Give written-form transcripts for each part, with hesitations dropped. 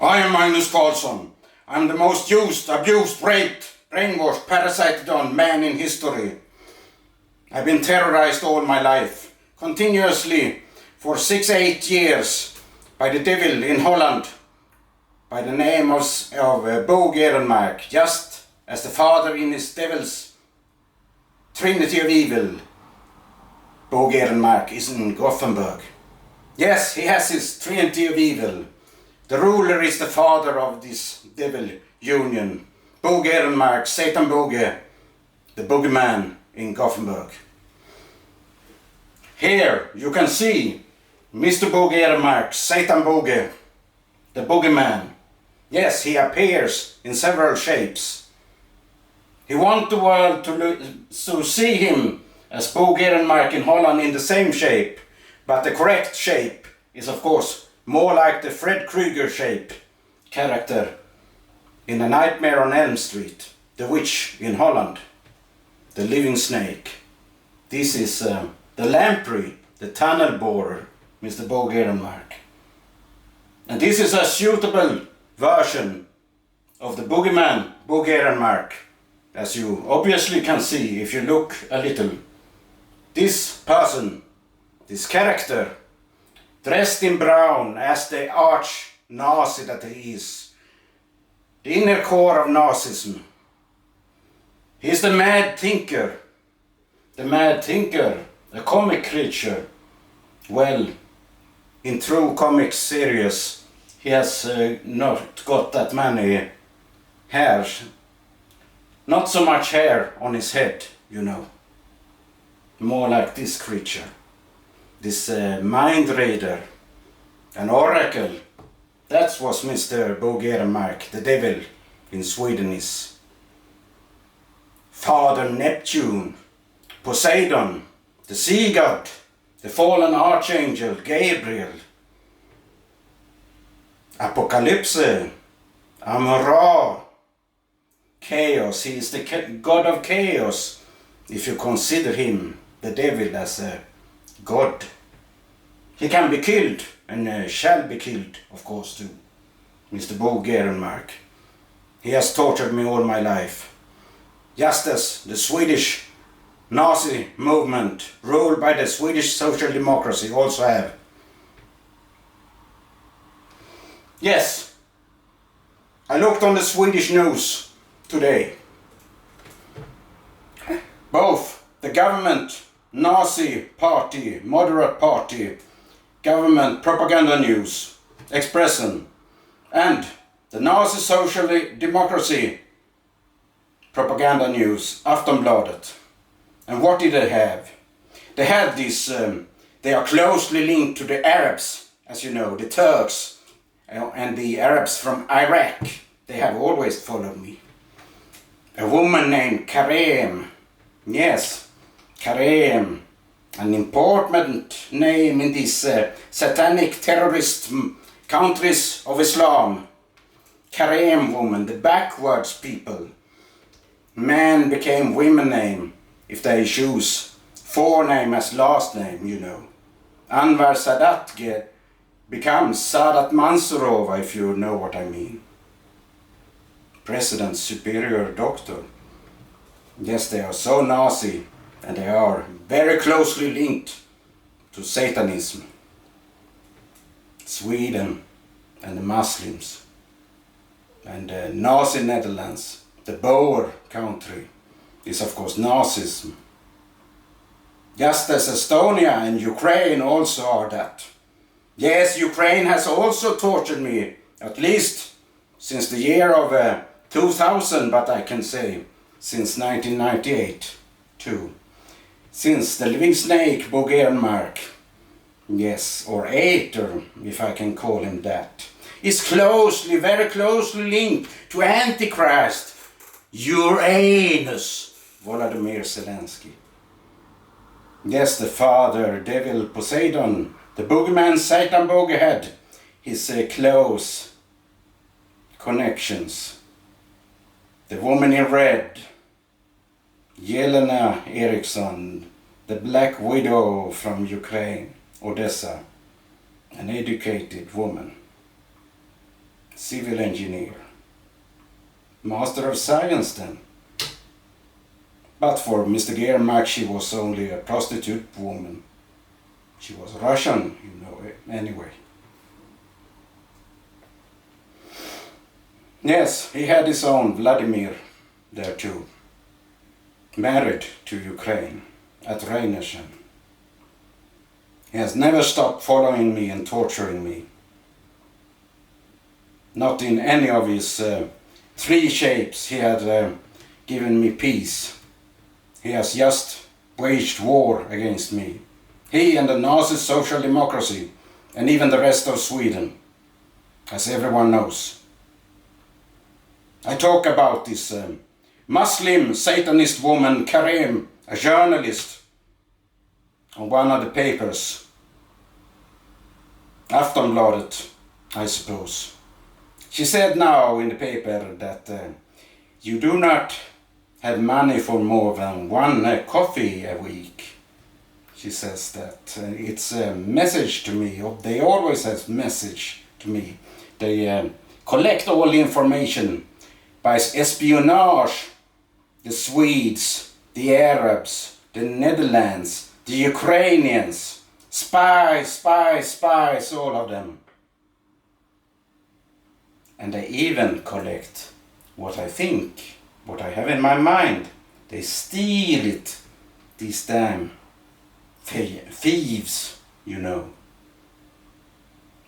I am Magnus Karlsson. I am the most used, abused, raped, brainwashed, parasited on man in history. I've been terrorized all my life, continuously for 6-8 years by the devil in Holland, by the name of Bo Gerenmark, just as the father in his devil's Trinity of Evil.Bo Gerenmark is in Gothenburg. Yes, he has his Trinity of Evil. The ruler is the father of this devil union, Bo Gerenmark, Satan Boge, the Bogeyman in Gothenburg. Here you can see Mr. Bo Gerenmark, Satan Boge, the Bogeyman. Yes, he appears in several shapes. He wants the world to see him as Bo Gerenmark in Holland in the same shape, but the correct shape is of course more like the Fred Krueger shape character in A Nightmare on Elm Street, the witch in Holland, the living snake. This is the lamprey, the tunnel borer, Mr. Bo Gerenmark. And this is a suitable version of the Bogeyman Bo Gerenmark, as you obviously can see if you look a little. This person, this character, dressed in brown as the arch-Nazi that he is, the inner core of Nazism. He is the mad thinker, a comic creature. Well, in true comic series, he has not got that many hairs, not so much hair on his head, you know. More like this creature, this mind reader, an oracle. That was Mr. Bo Gerenmark, the devil in Sweden is. Father Neptune, Poseidon, the sea god, the fallen archangel Gabriel, Apocalypse, Amon-Ra, chaos. He is the god of chaos, if you consider him, the devil, as a god. He can be killed and shall be killed, of course, too. Mr. Bo Gerenmark. He has tortured me all my life, just as the Swedish Nazi movement, ruled by the Swedish Social Democracy, also have. Yes, I looked on the Swedish news today. Both the government Nazi party, moderate party, government propaganda news, Expressen, and the Nazi Social Democracy propaganda news, Aftonbladet. And what did they have? They had this, they are closely linked to the Arabs, as you know, the Turks and the Arabs from Iraq. They have always followed me. A woman named Karem, yes, Karem, an important name in these satanic terrorist countries of Islam. Karem woman, the backwards people. Man became women name if they choose forename as last name, you know. Anwar Sadat becomes Sadat Mansurova, if you know what I mean. President's superior doctor. Yes, they are so Nazi, and they are very closely linked to Satanism. Sweden and the Muslims. And Nazi Netherlands, the Boer country, is of course Nazism. Just as Estonia and Ukraine also are that. Yes, Ukraine has also tortured me, at least since the year of 2000, but I can say since 1998 too. Since the living snake Bo Gerenmark, yes, or Aether, if I can call him that, is closely, very closely linked to Antichrist, Uranus, Volodymyr Zelensky. Yes, the father, devil Poseidon, the boogeyman Satan Boge had his close connections. The woman in red, Yelena Eriksson, the Black Widow from Ukraine, Odessa, an educated woman. civil engineer, master of science then. But for Mr. Gerenmark she was only a prostitute woman. She was Russian, you know, anyway. Yes, he had his own Vladimir there too, married to Ukraine at Reinersen. He has never stopped following me and torturing me. Not in any of his 3 shapes he had given me peace. He has just waged war against me. He and the Nazi social democracy, and even the rest of Sweden, as everyone knows. I talk about this Muslim Satanist woman Karim, a journalist on one of the papers, Aftonbladet, I suppose. She said now in the paper that you do not have money for more than 1 coffee a week. She says that it's a message to me. They always have message to me. They collect all the information by espionage, the Swedes, the Arabs, the Netherlands, the Ukrainians, spies, all of them. And they even collect what I think, what I have in my mind. They steal it, these damn thieves, you know.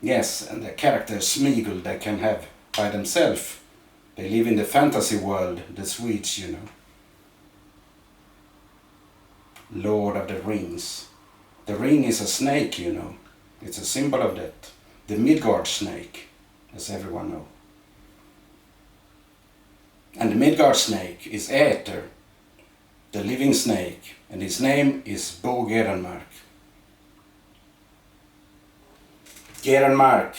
Yes, and the character Smeagol they can have by themselves. They live in the fantasy world, the Swedes, you know. Lord of the Rings. The ring is a snake, you know. It's a symbol of that. The Midgard snake, as everyone knows. And the Midgard snake is Aether, the living snake, and his name is Bo Gerenmark. Gerenmark.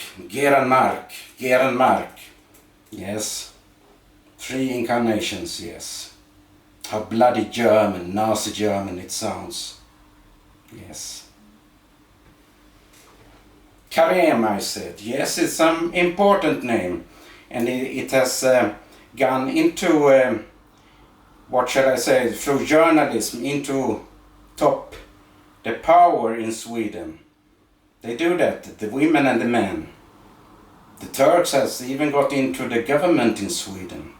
Yes. 3 incarnations, yes. How bloody German, Nazi German it sounds. Yes. Karim, I said. Yes, it's some important name. And it has gone into, what shall I say, through journalism, into top the power in Sweden. They do that, the women and the men. The Turks has even got into the government in Sweden.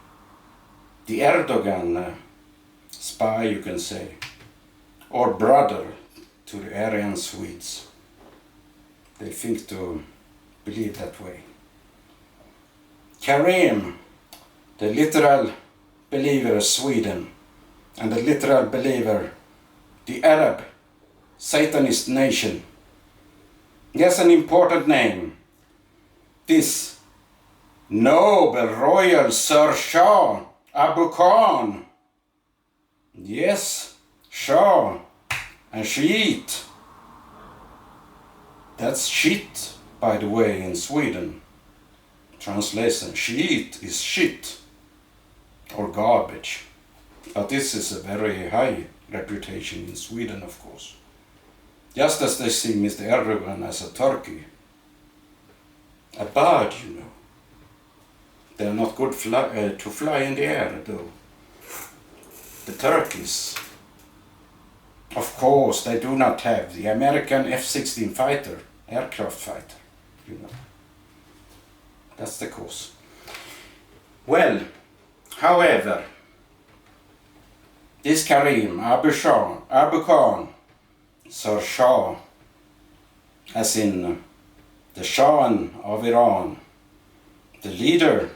The Erdogan spy, you can say, or brother to the Aryan Swedes. They think to believe that way. Karim, the literal believer Sweden, and the literal believer, the Arab Satanist nation. Yes, an important name. This noble royal Sir Shah Abu Khan. Yes, Shah and Shiite. That's shit, by the way, in Sweden. Translation, Shiite is shit or garbage. But this is a very high reputation in Sweden, of course. Just as they see Mr. Erdogan as a turkey. A bird, you know. They're not good to fly in the air, though. The turkeys. Of course, they do not have the American F-16 fighter, aircraft fighter, you know. That's the cause. Well, however, this Karim Abu Khan, Sir Shah, as in the Shah of Iran, the leader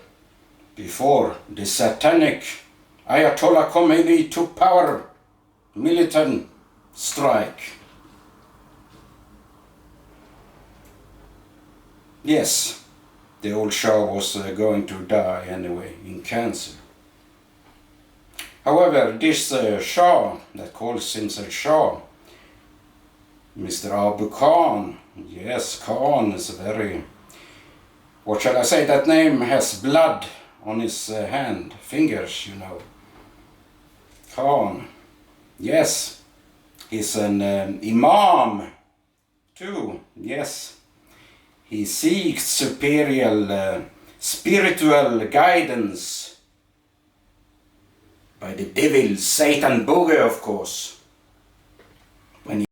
before the satanic Ayatollah Khomeini took power, militant strike. Yes, the old Shah was going to die anyway in cancer. However, this Shah that calls himself Shah, Mr. Abu Khan, yes, Khan is a very, what shall I say, that name has blood on his fingers, you know. Khan, yes, he's an imam too, yes. He seeks superior spiritual guidance by the devil Satan Boogie, of course.